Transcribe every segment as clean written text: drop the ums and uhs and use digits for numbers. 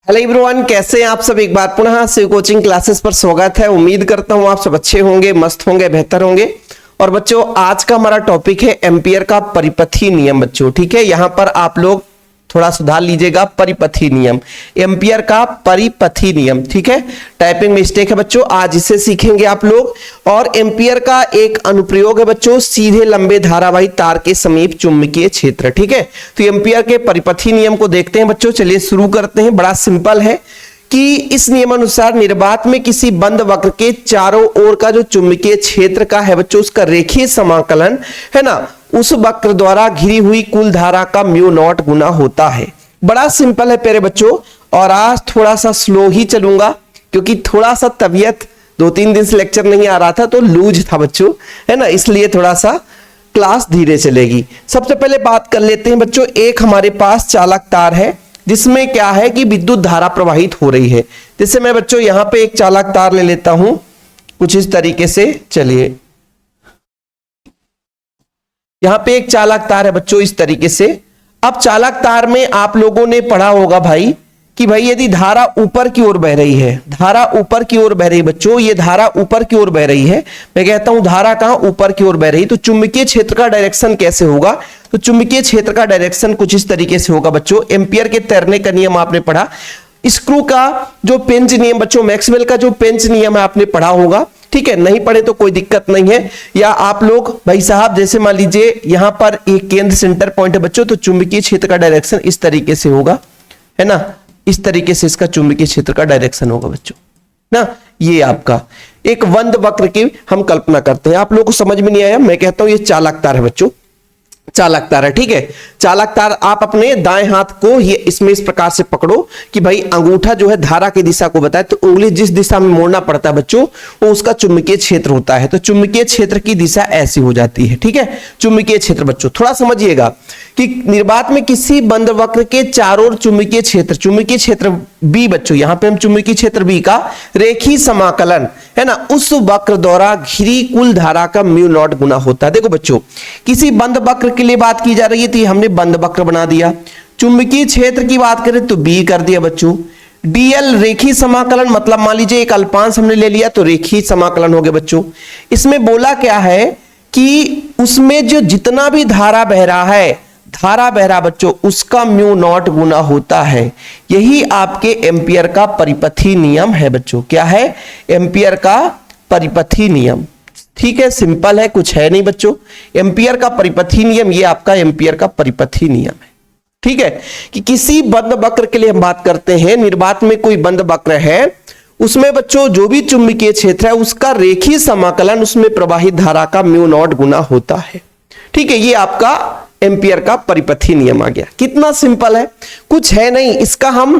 Hello everyone, कैसे हैं आप सब। एक बार पुनः शिव कोचिंग क्लासेस पर स्वागत है। उम्मीद करता हूं आप सब अच्छे होंगे, मस्त होंगे, बेहतर होंगे। और बच्चों, आज का हमारा टॉपिक है एम्पियर का परिपथी नियम। बच्चों ठीक है, यहां पर आप लोग थोड़ा सुधार लीजिएगा। परिपथी नियम, एम्पियर का परिपथी नियम, ठीक है। टाइपिंग मिस्टेक है बच्चों, आज इसे सीखेंगे आप लोग। और एम्पियर का एक अनुप्रयोग है बच्चों, सीधे लंबे धारावाही तार के समीप चुंबकीय क्षेत्र, ठीक है। तो एम्पियर के परिपथी नियम को देखते हैं बच्चों। चलिए शुरू करते हैं। बड़ा सिंपल है कि इस नियमानुसार निर्वात में किसी बंद वक्र के चारों ओर का जो चुंबकीय क्षेत्र का है बच्चों, उसका रेखीय समाकलन है ना, उस वक्र द्वारा घिरी हुई कुल धारा का म्यू नॉट गुना होता है। बड़ा सिंपल है प्यारे बच्चों। और आज थोड़ा सा स्लो ही चलूंगा क्योंकि थोड़ा सा तबीयत 2-3 दिन से लेक्चर नहीं आ रहा था तो लूज था बच्चों, है ना, इसलिए थोड़ा सा क्लास धीरे चलेगी। सबसे पहले बात कर लेते हैं बच्चों, एक हमारे पास चालक तार है जिसमें क्या है कि विद्युत धारा प्रवाहित हो रही है। जैसे मैं बच्चों यहां पे एक चालक तार ले लेता हूं कुछ इस तरीके से। चलिए, यहां पे एक चालक तार है बच्चों इस तरीके से। अब चालक तार में आप लोगों ने पढ़ा होगा भाई कि भाई यदि धारा ऊपर की ओर बह रही है, धारा ऊपर की ओर बह रही है बच्चों, ये धारा ऊपर की ओर बह रही है। मैं कहता हूं धारा कहां, ऊपर की ओर बह रही, तो चुंबकीय क्षेत्र का डायरेक्शन कैसे होगा। तो चुंबकीय क्षेत्र का डायरेक्शन कुछ इस तरीके से होगा बच्चों। एम्पियर के तैरने का नियम आपने पढ़ा। स्क्रू का जो पेंच नियम बच्चों, मैक्सवेल का जो पेंच नियम है आपने पढ़ा होगा, ठीक है। नहीं पढ़े तो कोई दिक्कत नहीं है। या आप लोग भाई साहब, जैसे मान लीजिए यहां पर एक केंद्र सेंटर पॉइंट है बच्चों, तो चुंबकीय क्षेत्र का डायरेक्शन इस तरीके से होगा, है ना। इस तरीके से इसका चुंबकीय क्षेत्र का डायरेक्शन होगा बच्चों ना। ये आपका एक बंद वक्र की हम कल्पना करते हैं। आप लोगों को समझ में नहीं आया, मैं कहता हूं ये चालक तार है बच्चों, चालक तार है, ठीक है। चालक तार आप अपने दाएं हाथ को ये इसमें इस प्रकार से पकड़ो कि भाई अंगूठा जो है धारा की दिशा को बताए, तो उंगली जिस दिशा में मोड़ना पड़ता है बच्चों वो उसका चुंबकीय क्षेत्र होता है। तो चुंबकीय क्षेत्र की दिशा ऐसी हो जाती है, ठीक है। चुंबकीय क्षेत्र बच्चों थोड़ा समझिएगा कि निर्वात में किसी बंद वक्र के चारों ओर चुंबकीय क्षेत्र बी बच्चों, यहां पे हम चुंबकीय क्षेत्र बी का रेखीय समाकलन है ना, उस वक्र द्वारा घिरी कुल धारा का म्यू नॉट गुना होता है। देखो बच्चों, किसी बंद वक्र के लिए बात की जा रही है तो हमने बंद वक्र बना दिया। चुंबकीय क्षेत्र की बात करें तो बी कर दिया बच्चों। डीएल रेखीय समाकलन, मतलब मान लीजिए एक अल्पांश हमने ले लिया तो रेखीय समाकलन हो गया बच्चों। इसमें बोला क्या है कि उसमें जो जितना भी धारा बह रहा बच्चों, उसका म्यू नॉट गुना होता है। यही आपके एम्पियर का परिपथी नियम है बच्चों। क्या है? एम्पियर का परिपथी नियम, ठीक है। सिंपल है, कुछ है नहीं बच्चों। एम्पियर का परिपथी नियम, ये आपका एम्पियर का परिपथी नियम है, ठीक है। कि किसी बंद वक्र के लिए हम बात करते हैं, निर्वात में कोई बंद वक्र है, उसमें बच्चों जो भी चुंबकीय क्षेत्र है उसका रेखीय समाकलन उसमें प्रवाहित धारा का म्यू नॉट गुना होता है, ठीक है। ये आपका एम्पियर का परिपथी नियम आ गया। कितना सिंपल है, कुछ है नहीं। इसका हम,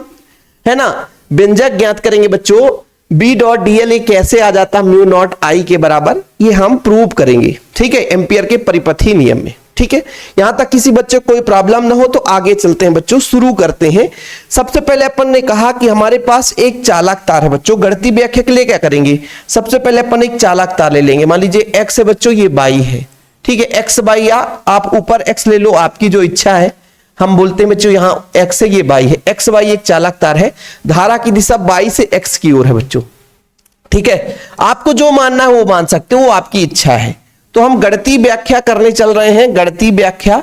है ना, व्यंजक ज्ञात करेंगे बच्चों। बी डॉट डीएल कैसे आ जाता म्यू नॉट आई के बराबर, ये हम प्रूव करेंगे, ठीक है, एम्पियर के परिपथी नियम में, ठीक है। यहां तक किसी बच्चे को कोई प्रॉब्लम ना हो तो आगे चलते हैं बच्चों, शुरू करते हैं। सबसे पहले अपन ने कहा कि हमारे पास एक चालक तार है बच्चों। गणितीय व्याख्या के लिए क्या करेंगे, सबसे पहले अपन एक चालक तार ले लेंगे। मान लीजिए एक्स है बच्चों, ये बाई है, ठीक है। एक्स बाई, या आप ऊपर एक्स ले लो, आपकी जो इच्छा है। हम बोलते हैं बच्चों यहां एक्स है, ये बाई है। एक्स बाई एक चालक तार है, धारा की दिशा बाई से एक्स की ओर है बच्चों, ठीक है। आपको जो मानना है वो मान सकते हो, वो आपकी इच्छा है। तो हम गणितीय व्याख्या करने चल रहे हैं, गणितीय व्याख्या,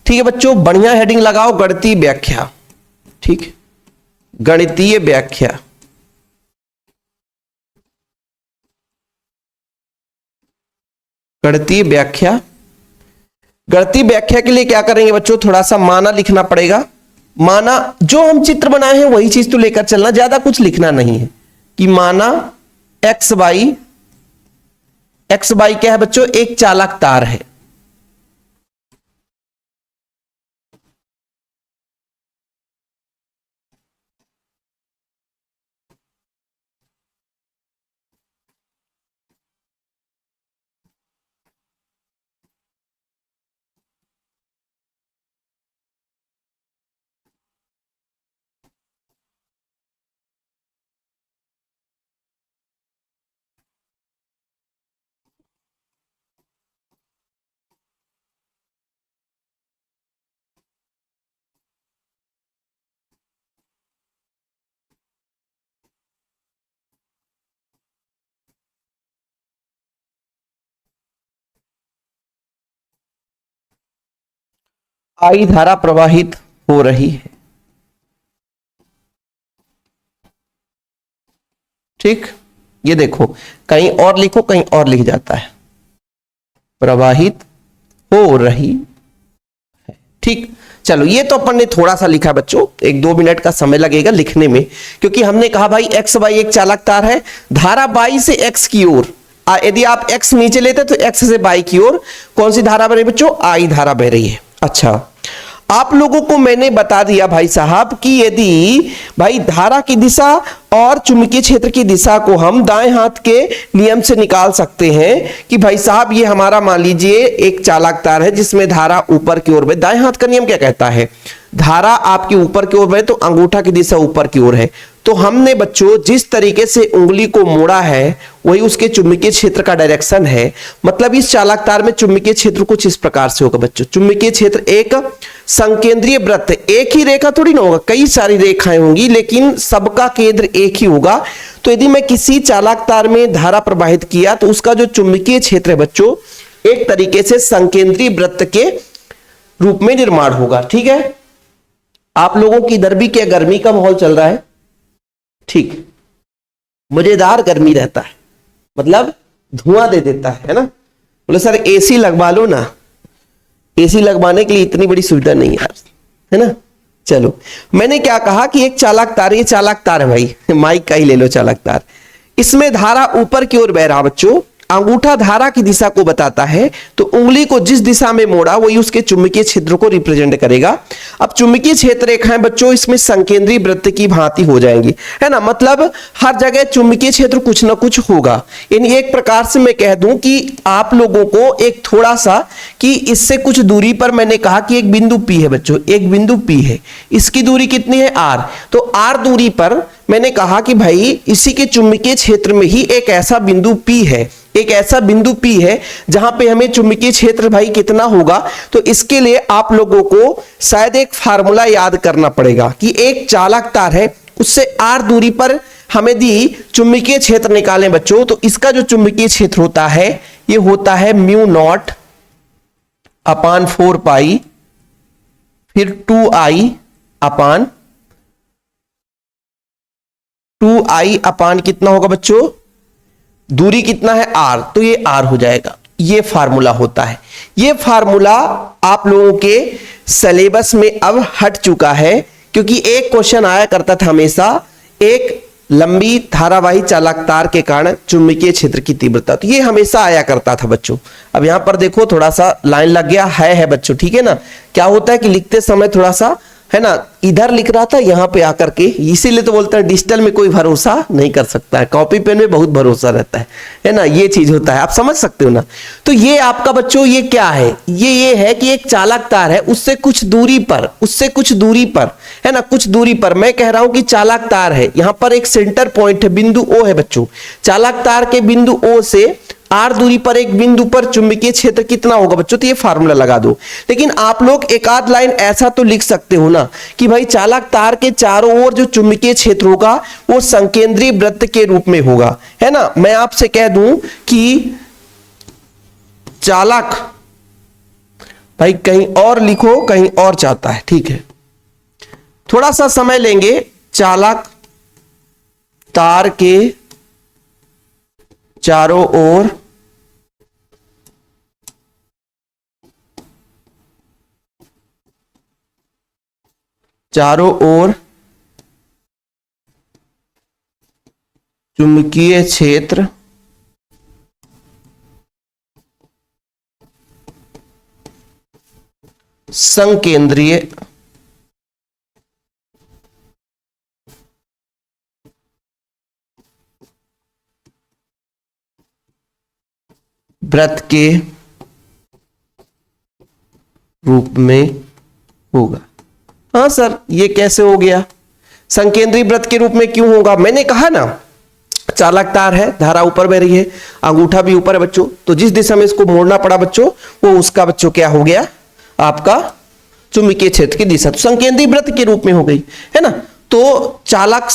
ठीक है बच्चों। बढ़िया हेडिंग लगाओ, गणितीय व्याख्या, ठीक, गणितीय व्याख्या। गणितीय व्याख्या, गणितीय व्याख्या के लिए क्या करेंगे बच्चों, थोड़ा सा माना लिखना पड़ेगा। माना जो हम चित्र बनाए हैं वही चीज तो लेकर चलना, ज्यादा कुछ लिखना नहीं है। कि माना एक्स बाई, एक्स बाई क्या है बच्चों, एक चालक तार है। आई धारा प्रवाहित हो रही है। ठीक, ये देखो कहीं और लिखो, कहीं और लिख जाता है प्रवाहित हो रही है। ठीक, चलो ये तो अपन ने थोड़ा सा लिखा बच्चों, 1-2 मिनट का समय लगेगा लिखने में, क्योंकि हमने कहा भाई एक्स वाई एक चालक तार है, धारा बाई से एक्स की ओर, यदि आप एक्स नीचे लेते तो एक्स से बाई की ओर कौन सी धारा बह रही बच्चों? आई धारा बह रही है। अच्छा, आप लोगों को मैंने बता दिया भाई साहब कि यदि भाई धारा की दिशा और चुंबकीय क्षेत्र की दिशा को हम दाएं हाथ के नियम से निकाल सकते हैं कि भाई साहब ये हमारा मान लीजिए एक चालक तार है जिसमें धारा ऊपर की ओर बहे। दाएं हाथ का नियम क्या कहता है? धारा आपकी ऊपर की ओर बहे तो अंगूठा की दिशा ऊपर की ओर है। तो हमने बच्चों जिस तरीके से उंगली को मोड़ा है वही उसके चुंबकीय क्षेत्र का डायरेक्शन है। मतलब इस चालक तार में चुंबकीय क्षेत्र कुछ इस प्रकार से होगा बच्चों। चुंबकीय क्षेत्र एक संकेंद्रीय वृत्त, एक ही रेखा थोड़ी ना होगा, कई सारी रेखाएं होंगी लेकिन सबका केंद्र एक ही होगा। तो यदि मैं किसी चालक तार में धारा प्रवाहित किया तो उसका जो चुंबकीय क्षेत्र है बच्चों एक तरीके से संकेंद्रीय वृत्त के रूप में निर्माण होगा। ठीक है, आप लोगों की इधर भी क्या गर्मी का माहौल चल रहा है? ठीक, मजेदार गर्मी रहता है, मतलब धुआं दे देता है ना। बोले सर एसी लगवा लो ना, एसी लगवाने के लिए इतनी बड़ी सुविधा नहीं यार, है ना। चलो, मैंने क्या कहा कि एक चालक तार, ये चालक तार है भाई, माइक का ही ले लो चालक तार, इसमें धारा ऊपर की ओर बह रहा बच्चों, अंगूठा धारा की दिशा को बताता है, तो उंगली को जिस दिशा में मोड़ा वही उसके चुंबकीय क्षेत्र को रिप्रेजेंट करेगा। अब चुंबकीय क्षेत्र रेखाएं बच्चों इसमें संकेंद्रीय वृत्त की भांति हो जाएंगी, है ना। मतलब हर जगह चुंबकीय क्षेत्र कुछ ना कुछ होगा। यानी एक प्रकार से मैं कह दूं कि आप लोगों को एक थोड़ा सा कि इससे कुछ दूरी पर मैंने कहा कि एक बिंदु P है बच्चों, एक बिंदु P है, इसकी दूरी कितनी है? R। तो R दूरी पर मैंने कहा कि भाई इसी के चुंबकीय क्षेत्र में ही एक ऐसा बिंदु P है, एक ऐसा बिंदु P है जहां पे हमें चुंबकीय क्षेत्र भाई कितना होगा। तो इसके लिए आप लोगों को शायद एक फार्मूला याद करना पड़ेगा कि एक चालक तार है उससे R दूरी पर हमें दी चुंबकीय क्षेत्र निकालें बच्चों। तो इसका जो चुंबकीय क्षेत्र होता है ये होता है म्यू नॉट अपान 4 पाई, फिर 2i अपान कितना होगा बच्चों? दूरी कितना है? R, तो ये R हो जाएगा। ये फार्मूला होता है। ये फार्मूला आप लोगों के सिलेबस में अब हट चुका है, क्योंकि एक क्वेश्चन आया करता था हमेशा, एक लंबी धारावाही चालक तार के कारण चुंबकीय क्षेत्र की तीव्रता, तो ये हमेशा आया करता था बच्चों। अब यहां पर देखो थोड़ा सा लाइन लग गया है बच्चों, ठीक है ना। क्या होता है कि लिखते समय थोड़ा सा, है ना, इधर लिख रहा था यहां पे आकर के, इसीलिए तो बोलते हैं डिजिटल में कोई भरोसा नहीं कर सकता है, कॉपी पेन में बहुत भरोसा रहता है ना। ये चीज होता है, आप समझ सकते हो ना। तो ये आपका बच्चों ये क्या है? ये है कि एक चालक तार है, उससे कुछ दूरी पर, है ना, कुछ दूरी पर मैं कह रहा हूं कि चालक तार है, यहां पर एक सेंटर पॉइंट है, बिंदु O है बच्चों। चालक तार के बिंदु O से R दूरी पर एक बिंदु पर चुंबकीय क्षेत्र कितना होगा बच्चों? तो ये फार्मूला लगा दो। लेकिन आप लोग एक आध लाइन ऐसा तो लिख सकते हो ना कि भाई चालक तार के चारों ओर जो चुंबकीय क्षेत्र होगा वो संकेंद्रीय वृत्त के रूप में होगा, है ना। मैं आपसे कह दूं कि चालक, भाई कहीं और लिखो, कहीं और चाहता है, ठीक है, थोड़ा सा समय लेंगे। चालक तार के चारों ओर चुंबकीय क्षेत्र संकेंद्रीय वृत्त के रूप में होगा। हाँ सर ये कैसे हो गया? संकेंद्रीय वृत्त के रूप में क्यों होगा? मैंने कहा ना चालक तार है, धारा ऊपर बह रही है, अंगूठा भी ऊपर है बच्चों, तो जिस दिशा में इसको मोड़ना पड़ा बच्चों वो उसका बच्चों क्या हो गया? आपका चुंबकीय क्षेत्र की दिशा, तो संकेंद्रीय वृत्त के रूप में हो गई, है ना। तो चालक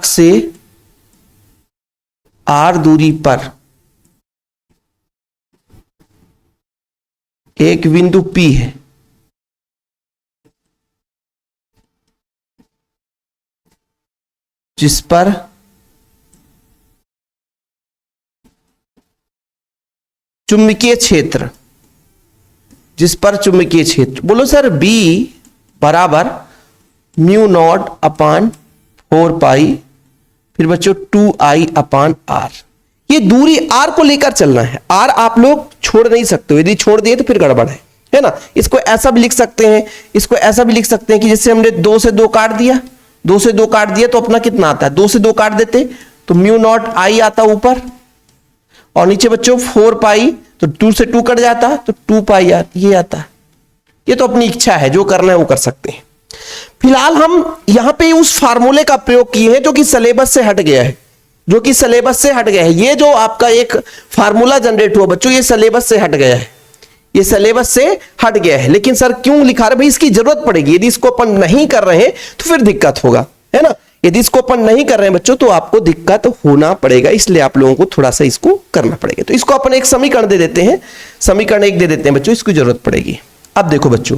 से R दूरी पर एक बिंदु P है, जिस पर चुंबकीय क्षेत्र, बोलो सर B बराबर म्यू नॉट अपान 4 पाई, फिर बच्चों 2I अपान R। ये दूरी R को लेकर चलना है, R आप लोग छोड़ नहीं सकते हो, यदि छोड़ दिए तो फिर गड़बड़ है ना। इसको ऐसा भी लिख सकते हैं, इसको ऐसा भी लिख सकते हैं कि जैसे हमने 2 से 2 काट दिया, 2 से 2 काट दिया तो अपना कितना आता है, 2 से 2 काट देते तो म्यू नॉट I आता ऊपर, और नीचे बच्चों 4 पाई, तो 2 से 2 कट जाता तो 2 पाई ये आता है। ये तो अपनी इच्छा है, जो करना है वो कर सकते हैं। फिलहाल हम यहां पे उस फार्मूले का प्रयोग किए हैं जो कि सिलेबस से हट गया है, ये जो आपका एक फार्मूला जनरेट हुआ बच्चों, ये सिलेबस से हट गया है, लेकिन सर क्यों लिखा रहे भाई, इसकी जरूरत पड़ेगी, यदि इसको अपन नहीं कर रहे हैं तो फिर दिक्कत होगा, है ना। यदि इसको अपन नहीं कर रहे हैं बच्चों तो आपको दिक्कत होना पड़ेगा, इसलिए आप लोगों को थोड़ा सा इसको करना पड़ेगा। तो इसको अपन एक समीकरण दे देते हैं, समीकरण 1 दे देते हैं बच्चों, इसकी जरूरत पड़ेगी। अब देखो बच्चों,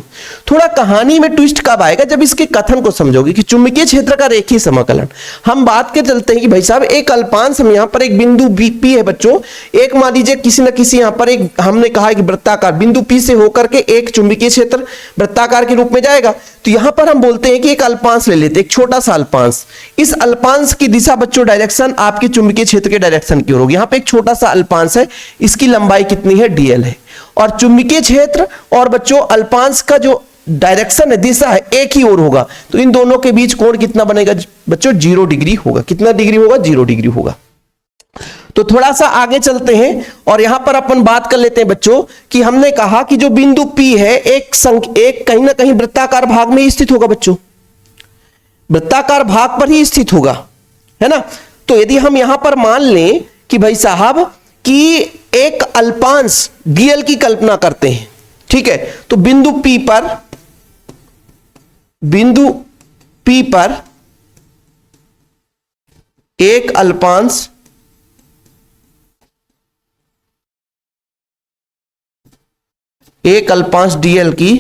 थोड़ा कहानी में ट्विस्ट कब आएगा, जब इसके कथन को समझोगे कि चुंबकीय क्षेत्र का रेखीय समाकलन। हम बात के चलते हैं कि भाई साहब एक अल्पांश में यहां पर एक बिंदु P है बच्चों, एक मान लीजिए किसी न किसी यहां पर एक हमने कहा कि वृत्ताकार बिंदु P से होकर के एक चुंबकीय क्षेत्र वृत्ताकार के रूप में जाएगा। तो यहां पर हम बोलते हैं कि एक अल्पांश ले लेते, एक छोटा सा अल्पांश। इस अल्पांश की दिशा बच्चों डायरेक्शन आपके चुंबकीय क्षेत्र के डायरेक्शन की ओर होगी। यहां पे एक छोटा सा अल्पांश है, इसकी लंबाई कितनी है, dl है, और चुंबकीय क्षेत्र और बच्चों अल्पांश का जो डायरेक्शन है, दिशा है, एक ही ओर होगा। तो इन दोनों के बीच कोण कितना बनेगा बच्चों, 0 डिग्री होगा। कितना डिग्री होगा, 0 डिग्री होगा। तो थोड़ा सा आगे चलते हैं और यहां पर अपन बात कर लेते हैं बच्चों कि हमने कहा कि जो बिंदु P है एक कहीं ना कहीं वृत्ताकार भाग में ही स्थित होगा बच्चों, वृत्ताकार भाग पर ही स्थित होगा, है ना। तो यदि हम यहां पर मान लें कि भाई साहब कि एक अल्पांश dl की कल्पना करते हैं, ठीक है, तो बिंदु P पर एक अल्पांश dl की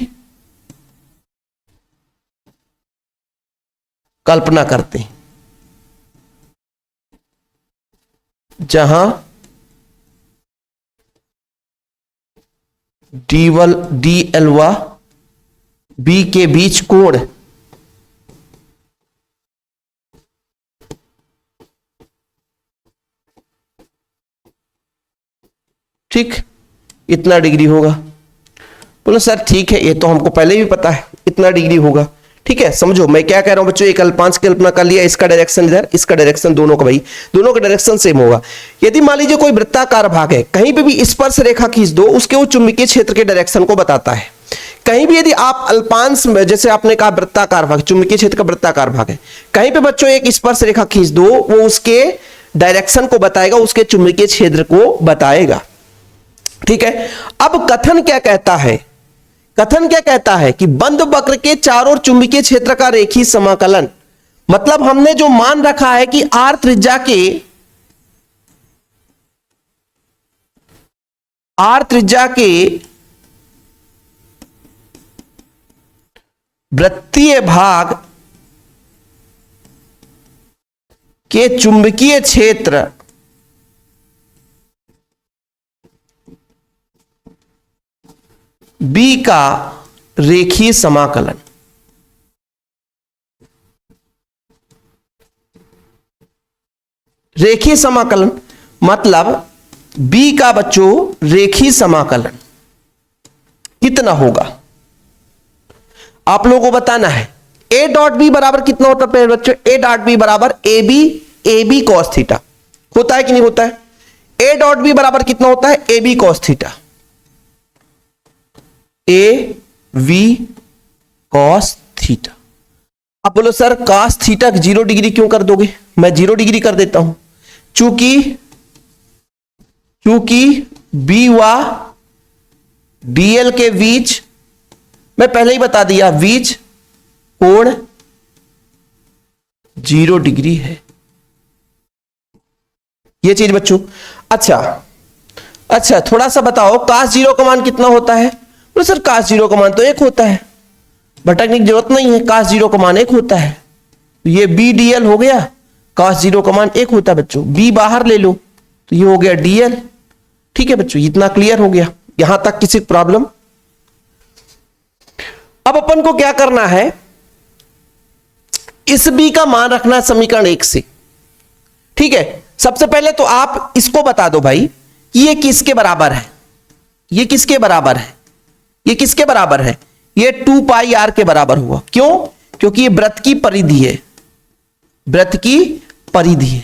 कल्पना करते हैं, जहां dl व B के बीच कोण ठीक इतना डिग्री होगा। बोलो सर ठीक है, ये तो हमको पहले भी पता है इतना डिग्री होगा, ठीक है। समझो मैं क्या कह रहा हूं बच्चों, एक अल्पांश की कल्पना कर लिया, इसका डायरेक्शन इधर, इसका डायरेक्शन, दोनों का भाई दोनों का डायरेक्शन सेम होगा। यदि मान लीजिए कोई वृत्ताकार भाग है, कहीं पे भी स्पर्श रेखा खींच दो, उसके वो चुंबकीय क्षेत्र के डायरेक्शन को बताता है। कहीं भी यदि आप अल्पांश में, जैसे आपने कहा वृत्ताकार भाग, चुंबकीय क्षेत्र का वृत्ताकार भाग है, कहीं पे बच्चों एक स्पर्श रेखा खींच दो, वो उसके डायरेक्शन को बताएगा, उसके चुंबकीय क्षेत्र को बताएगा, ठीक है। अब कथन क्या कहता है, कथन क्या कहता है कि बंद वक्र के चारों ओर चुंबकीय क्षेत्र का रेखीय समाकलन, मतलब हमने जो मान रखा है कि r त्रिज्या के वृत्तीय भाग के चुंबकीय क्षेत्र B का रेखीय समाकलन, रेखीय समाकलन मतलब B का बच्चों रेखीय समाकलन कितना होगा आप लोगों को बताना है। A डॉट बी बराबर कितना होता है बच्चों, A डॉट बी बराबर ए बी कॉस थीटा होता है कि नहीं होता है। A डॉट बी बराबर कितना होता है, A B cos theta, A V cos theta. अब बोलो सर कॉस थीटा 0 डिग्री क्यों कर दोगे, मैं 0 डिग्री कर देता हूं, चूंकि बी व डीएल के बीच, मैं पहले ही बता दिया, बीच कोण 0 डिग्री है, ये चीज बच्चों। अच्छा थोड़ा सा बताओ, cos 0 का मान कितना होता है, तो सर cos जीरो का मान तो 1 होता है, भटकने की जरूरत नहीं है, cos जीरो का मान 1 होता है, तो ये b dl हो गया, cos जीरो का मान 1 होता है बच्चों, b बाहर ले लो तो ये हो गया dl। ठीक है बच्चों, इतना क्लियर हो गया, यहां तक किसी प्रॉब्लम? अब अपन को क्या करना है, इस b का मान रखना है समीकरण 1 से। ठीक है, सबसे पहले तो आप इसको बता दो भाई कि ये किसके बराबर है, ये किसके बराबर है, ये किसके बराबर है, ये 2 पाई r के बराबर हुआ। क्यों? क्योंकि ये वृत्त की परिधि है, वृत्त की परिधि है,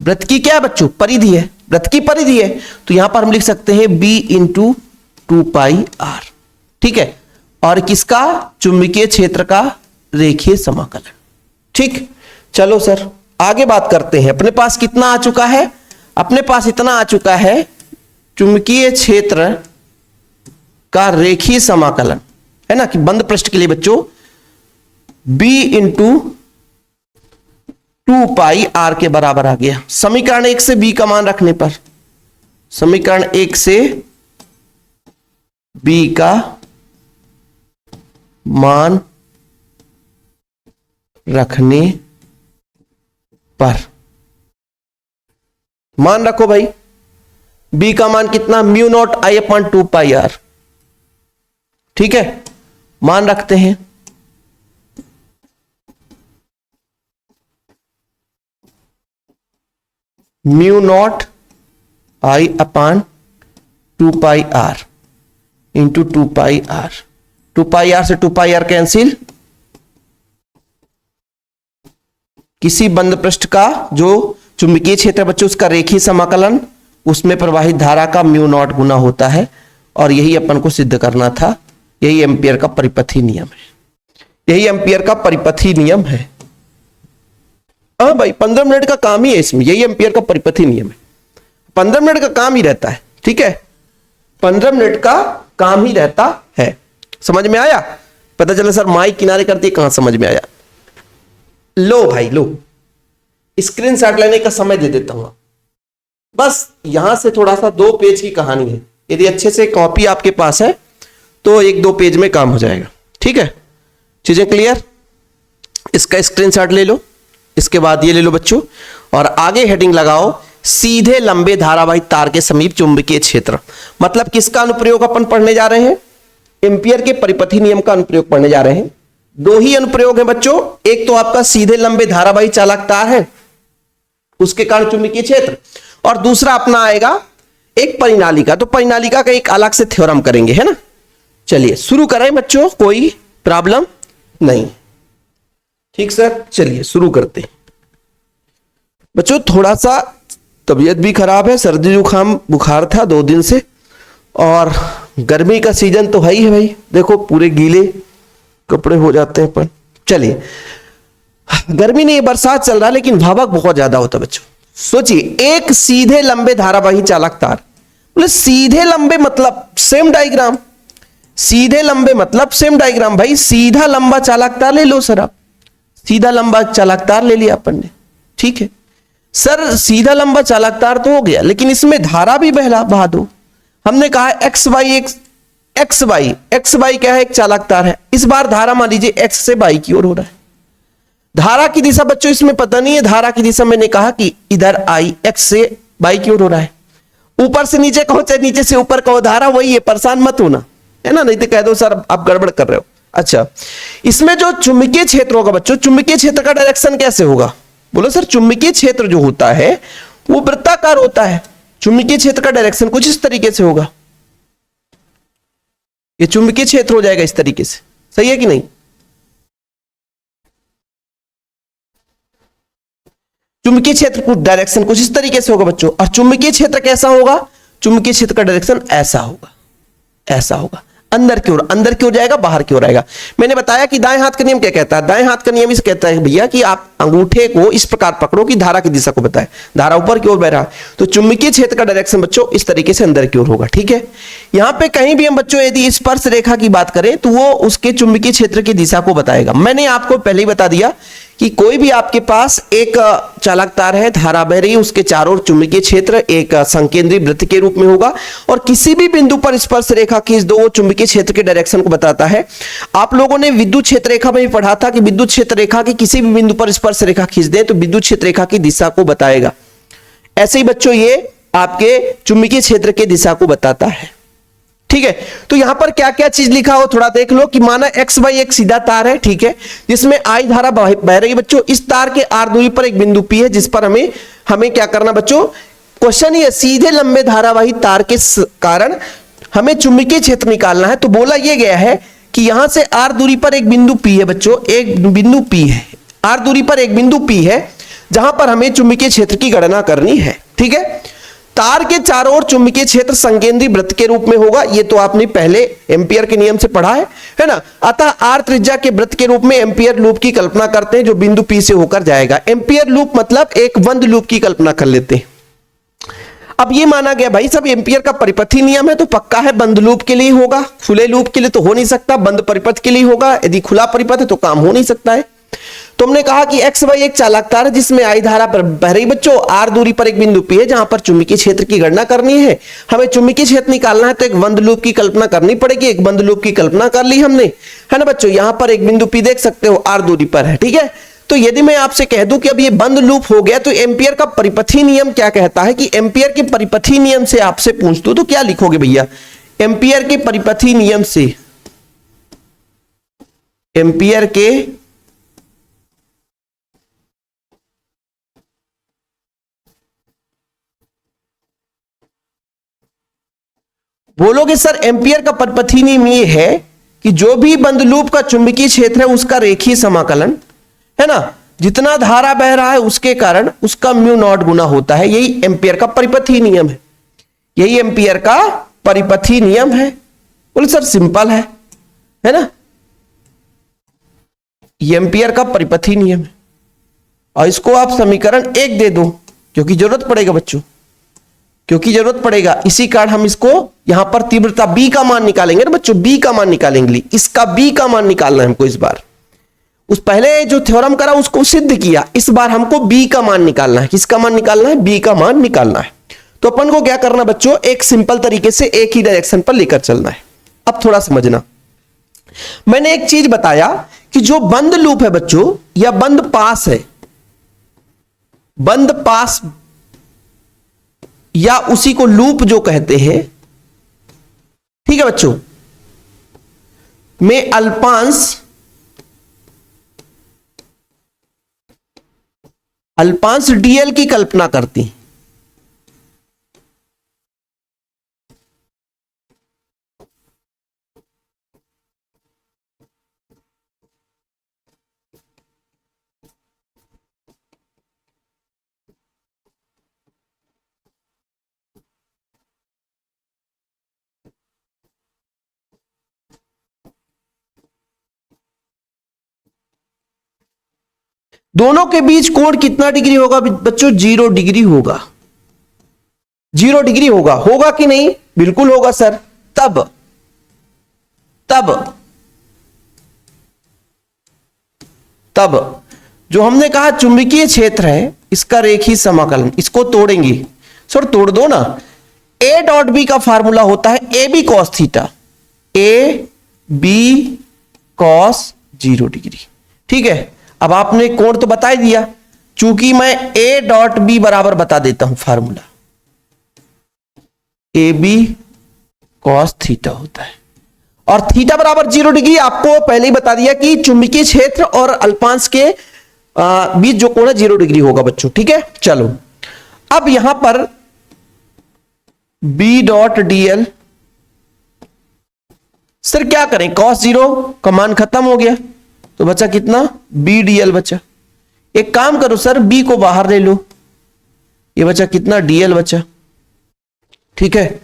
वृत्त की क्या है बच्चों, परिधि है, वृत्त की परिधि है, तो यहां पर हम लिख सकते हैं b इंटू 2 पाई r। ठीक है, और किसका, चुंबकीय क्षेत्र का रेखीय समाकलन। ठीक, चलो सर आगे बात करते हैं। अपने पास कितना आ चुका है, अपने पास इतना आ चुका है, चुंबकीय क्षेत्र का रेखीय समाकलन, है ना, कि बंद पृष्ठ के लिए बच्चों b इंटू 2 पाई r के बराबर आ गया। समीकरण 1 से b का मान रखने पर, समीकरण 1 से b का मान रखने पर, मान रखो भाई, b का मान कितना, mu naught i upon 2 pi r। ठीक है, मान रखते हैं, mu naught i upon 2 pi r into 2 pi r। 2 pi r से 2 पाई r कैंसिल, किसी बंद पृष्ठ का जो चुंबकीय क्षेत्र बच्चों उसका रेखीय समाकलन, उसमें प्रवाहित धारा का म्यू नॉट गुना होता है, और यही अपन को सिद्ध करना था। यही एम्पियर का परिपथी नियम है, यही एम्पियर का परिपथी नियम है। हाँ भाई, 15 मिनट का काम ही है इसमें, यही एम्पियर का परिपथी नियम है, 15 मिनट का काम ही रहता है। ठीक है, 15 मिनट का काम ही रहता है। समझ में आया? पता चला सर माइक किनारे कर दिए, कहां समझ में आया? लो भाई लो, स्क्रीनशॉट लेने का समय दे देता हूं, बस यहां से थोड़ा सा 2 पेज की कहानी है, यदि अच्छे से कॉपी आपके पास है तो 1-2 पेज में काम हो जाएगा। ठीक है, चीजें क्लियर? इसका स्क्रीनशॉट ले लो, इसके बाद ये ले लो बच्चों, और आगे हेडिंग लगाओ, सीधे लंबे धारावाहिक तार के समीप चुंबकीय क्षेत्र। मतलब किसका अनुप्रयोग अपन पढ़ने जा रहे हैं? एम्पियर के परिपथी नियम का अनुप्रयोग पढ़ने जा रहे हैं। 2 ही अनुप्रयोग है बच्चों, एक तो आपका सीधे लंबे धारावाहिक चालक तार है, उसके कारण चुंबकीय क्षेत्र, और दूसरा अपना आएगा एक परिनालिका। तो परिनालिका का एक अलग से थ्योरम करेंगे, है ना। चलिए शुरू करें बच्चों, कोई प्रॉब्लम नहीं? ठीक सर, चलिए शुरू करते हैं। बच्चों थोड़ा सा तबीयत भी खराब है, सर्दी जुकाम बुखार था 2 दिन से, और गर्मी का सीजन तो है ही है भाई, देखो पूरे गीले कपड़े हो जाते हैं। पर चलिए, गर्मी नहीं, बरसात चल रहा है, लेकिन भावक बहुत ज्यादा होता है बच्चों। सोचिए, एक सीधे लंबे धारावाही चालक तार, बोले सीधे लंबे मतलब सेम डायग्राम, सीधे लंबे मतलब सेम डायग्राम। भाई सीधा लंबा चालक तार ले लो सर, आप सीधा लंबा चालक तार ले लिया अपन ने। ठीक है सर, सीधा लंबा चालक तार तो हो गया, लेकिन इसमें धारा भी बहा दो। हमने कहा एक्स वाई क्या है, एक चालक तार है। इस बार धारा मान लीजिए एक्स से वाई की ओर हो रहा है। धारा की दिशा बच्चों इसमें पता नहीं है, धारा की दिशा मैंने कहा कि इधर आई एक्स से वाई की ओर हो रहा है। ऊपर से नीचे कहो चाहे नीचे से ऊपर कहो, धारा वही है, परेशान मत होना, है ना, नहीं तो कह दो सर आप गड़बड़ कर रहे हो। अच्छा, इसमें जो चुंबकीय क्षेत्र होगा बच्चों, चुंबकीय क्षेत्र का डायरेक्शन कैसे होगा? बोलो सर, चुंबकीय क्षेत्र जो होता है वो वृत्ताकार होता है। चुंबकीय क्षेत्र का डायरेक्शन कुछ इस तरीके से होगा, ये चुंबकीय क्षेत्र हो जाएगा इस तरीके से, सही है कि नहीं? चुंबकीय क्षेत्र का डायरेक्शन कुछ इस तरीके से होगा बच्चों। और चुंबकीय क्षेत्र कैसा होगा? चुंबकीय क्षेत्र का डायरेक्शन ऐसा होगा, ऐसा होगा, अंदर की ओर जाएगा, बाहर की ओर आएगा। मैंने बताया कि दाएं हाथ का नियम क्या कहता है। दाएं हाथ का नियम इसे कहता है भैया कि आप अंगूठे को इस प्रकार पकड़ो कि धारा की दिशा को बताए, धारा ऊपर की ओर बह रहा है, तो चुंबकीय क्षेत्र का डायरेक्शन बच्चों इस तरीके से अंदर की ओर होगा। ठीक है, यहां पे कहीं भी हम बच्चों यदि स्पर्श रेखा की बात करें तो वो उसके चुंबकीय क्षेत्र की दिशा को बताएगा। मैंने आपको पहले ही बता दिया कि कोई भी आपके पास एक चालक तार है, धारा बह रही है, उसके चारों ओर चुंबकीय क्षेत्र एक संकेंद्रीय वृत्त के रूप में होगा और किसी भी बिंदु पर स्पर्श रेखा खींच दो, वो चुंबकीय क्षेत्र के डायरेक्शन को बताता है। आप लोगों ने विद्युत क्षेत्र रेखा में भी पढ़ा था कि विद्युत क्षेत्र रेखा की किसी भी बिंदु पर स्पर्श रेखा खींच दें तो विद्युत क्षेत्र रेखा की दिशा को बताएगा। ऐसे ही बच्चों ये आपके चुंबकीय क्षेत्र की दिशा को बताता है। ठीक है, तो यहां पर क्या क्या चीज लिखा हो थोड़ा देख लो कि माना एक्स वाई एक सीधा तार है, ठीक है, जिसमें आई धारा बह रही है बच्चों। इस तार के आर दूरी पर एक बिंदु पी है जिस पर हमें क्या करना बच्चों, क्वेश्चन ये सीधे लंबे धारावाही तार के कारण हमें चुंबकीय क्षेत्र निकालना है। तो बोला यह गया है कि यहां से आर दूरी पर एक बिंदु पी है बच्चों, एक बिंदु पी है, आर दूरी पर एक बिंदु पी है जहां पर हमें चुंबकीय क्षेत्र की गणना करनी है। ठीक है, तार के चारों ओर चुंबकीय क्षेत्र संकेंद्रीय वृत्त के रूप में होगा, ये तो आपने पहले एम्पियर के नियम से पढ़ा है ना। अतः आर त्रिज्या के वृत्त के रूप में एम्पियर लूप की कल्पना करते हैं जो बिंदु पी से होकर जाएगा। एम्पियर लूप मतलब एक बंद लूप की कल्पना कर लेते हैं। अब ये माना गया भाई सब एम्पियर का परिपथी नियम है तो पक्का है बंद लूप के लिए होगा, खुले लूप के लिए तो हो नहीं सकता, बंद परिपथ के लिए होगा। यदि खुला परिपथ है तो काम हो नहीं सकता है। तो हमने कहा कि एक्स वाई एक चालक तार है जिसमें आई धारा बह रही बच्चों, आर दूरी पर एक बिंदु पी है जहां पर चुंबकीय क्षेत्र की गणना करनी है। हमें चुंबकीय क्षेत्र निकालना है तो एक बंद लूप की कल्पना करनी पड़ेगी। एक बंद लूप की कल्पना कर ली हमने, है ना बच्चों। यहां पर एक बिंदु पी देख सकते हो आर दूरी पर है। ठीक है, तो यदि मैं आपसे कह दूं कि अब ये बंद लूप हो गया तो एम्पियर का परिपथी नियम क्या कहता है कि एम्पियर के परिपथी नियम से आपसे पूछ दूं तो क्या लिखोगे भैया? एम्पियर के परिपथी नियम से, एम्पियर के बोलोगे सर एम्पियर का परिपथी नियम ये है कि जो भी बंद लूप का चुंबकीय क्षेत्र है उसका रेखीय समाकलन, है ना, जितना धारा बह रहा है उसके कारण उसका म्यू नॉट गुना होता है। यही एम्पियर का परिपथी नियम है, यही एम्पियर का परिपथी नियम है। बोले सर सिंपल है ना, ये एम्पियर का परिपथी नियम है और इसको आप समीकरण 1 दे दो क्योंकि जरूरत पड़ेगा बच्चों, क्योंकि जरूरत पड़ेगा। इसी कारण हम इसको यहां पर तीव्रता बी का मान निकालेंगे ना बच्चों, बी का मान निकालेंगे। इसका बी का मान निकालना है हमको इस बार। उस पहले जो थ्योरम करा उसको सिद्ध किया, इस बार हमको बी का मान निकालना है। किसका मान निकालना है? बी का मान निकालना है। तो अपन को क्या करना बच्चों, एक सिंपल तरीके से एक ही डायरेक्शन पर लेकर चलना है। अब थोड़ा समझना, मैंने एक चीज बताया कि जो बंद लूप है बच्चों या बंद पास है, बंद पास या उसी को लूप जो कहते हैं, ठीक है बच्चों, में अल्पांश डीएल की कल्पना करती हैं। दोनों के बीच कोण कितना डिग्री होगा बच्चों? 0 डिग्री होगा। 0 डिग्री होगा, होगा कि नहीं? बिल्कुल होगा सर। तब जो हमने कहा चुंबकीय क्षेत्र है इसका रेखीय समाकलन, इसको तोड़ेंगे सर, तोड़ दो ना। ए डॉट बी का फार्मूला होता है A B cos theta, A B cos 0 degree. ठीक है, अब आपने कोण तो बता ही दिया, चूंकि मैं ए डॉट बी बराबर बता देता हूं formula, A B cos theta होता है और थीटा बराबर 0 डिग्री। आपको पहले ही बता दिया कि चुंबकीय क्षेत्र और अल्पांश के बीच जो कोण है 0 डिग्री होगा बच्चों। ठीक है, चलो अब यहां पर बी डॉट डीएल, सर क्या करें, कॉस 0 का मान खत्म हो गया तो बचा कितना? बी डीएल बचा। एक काम करो सर, बी को बाहर ले लो, ये बचा कितना? डीएल बचा। ठीक है,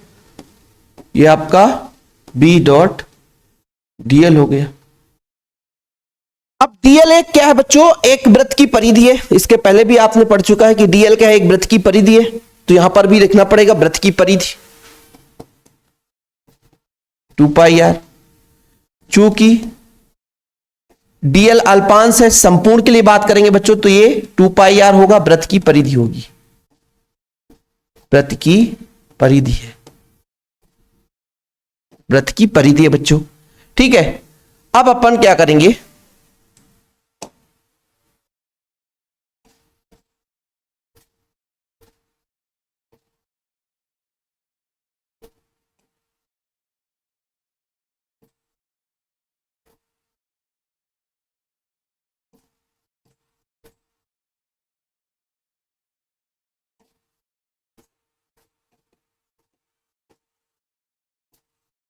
ये आपका बी डॉट डीएल हो गया। अब डीएल एक क्या है बच्चों, एक वृत्त की परिधि है। इसके पहले भी आपने पढ़ चुका है कि डीएल क्या है, एक वृत्त की परिधि है। तो यहां पर भी लिखना पड़ेगा वृत्त की परिधि 2 पाई आर। चूंकि डीएल अल्पांश है, संपूर्ण के लिए बात करेंगे बच्चों तो ये 2 पाई आर होगा, वृत्त की परिधि होगी, वृत्त की परिधि है, वृत्त की परिधि है बच्चों। ठीक है, अब अपन क्या करेंगे,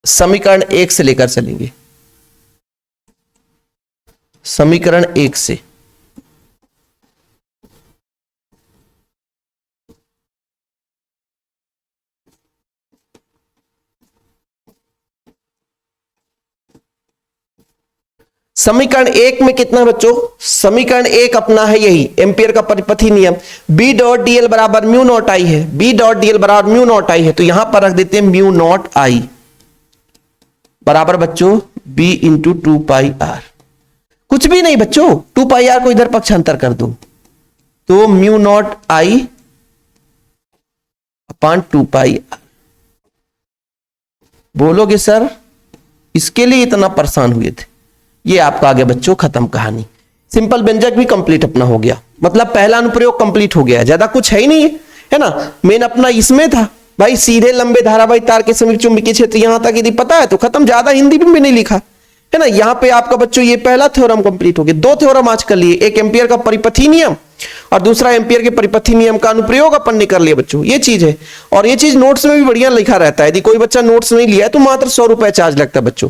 समीकरण 1 से लेकर चलेंगे, समीकरण 1 से। समीकरण 1 में कितना है बच्चों, समीकरण 1 अपना है यही एम्पियर का परिपथी नियम, बी डॉट डीएल बराबर म्यू नॉट आई है, बी डॉट डीएल बराबर म्यू नॉट आई है। तो यहां पर रख देते हैं म्यू नॉट आई बराबर बच्चों बी इंटू 2 पाई आर। कुछ भी नहीं बच्चों, 2 पाई आर को इधर पक्षांतर कर दो तो mu naught I upon 2 pi R. बोलोगे सर इसके लिए इतना परेशान हुए थे, ये आपका आ गया बच्चों खत्म कहानी। सिंपल व्यंजक भी कंप्लीट अपना हो गया, मतलब पहला अनुप्रयोग कंप्लीट हो गया, ज्यादा कुछ है ही नहीं है ना। मेन अपना इसमें था भाई, सीधे लंबे धारावाही तार के समीप चुंबकीय क्षेत्र यहां तक यदि पता है तो खत्म, ज्यादा हिंदी में भी नहीं लिखा है ना। यहां पे आपका बच्चों ये पहला थ्योरम कंप्लीट हो गया, 2 थ्योरम आज कर लिए, एक एम्पियर का परिपथी नियम और दूसरा एम्पियर के परिपथी नियम का अनुप्रयोग अपन ने कर लिया बच्चों, ये चीज है। और ये चीज नोट्स में भी बढ़िया लिखा रहता है, यदि कोई बच्चा नोट्स नहीं लिया है तो मात्र 100 रुपए चार्ज लगता है बच्चों।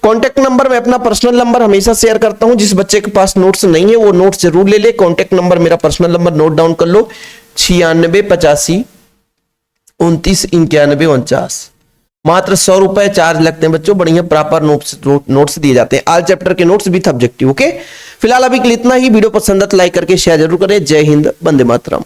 कॉन्टैक्ट नंबर में अपना पर्सनल नंबर हमेशा शेयर करता हूं, जिस बच्चे के पास नोट्स नहीं है वो नोट्स जरूर ले ले। कॉन्टैक्ट नंबर मेरा पर्सनल नंबर नोट डाउन कर लो, 9685 29 91 49। मात्र 100 रुपए चार्ज लगते हैं बच्चों, बढ़िया प्रॉपर नोट्स दिए जाते हैं, ऑल चैप्टर के नोट्स विद ऑब्जेक्टिव। ओके, फिलहाल अभी के लिए इतना ही। वीडियो पसंद है तो लाइक करके शेयर जरूर करें। जय हिंद, वंदे मातरम।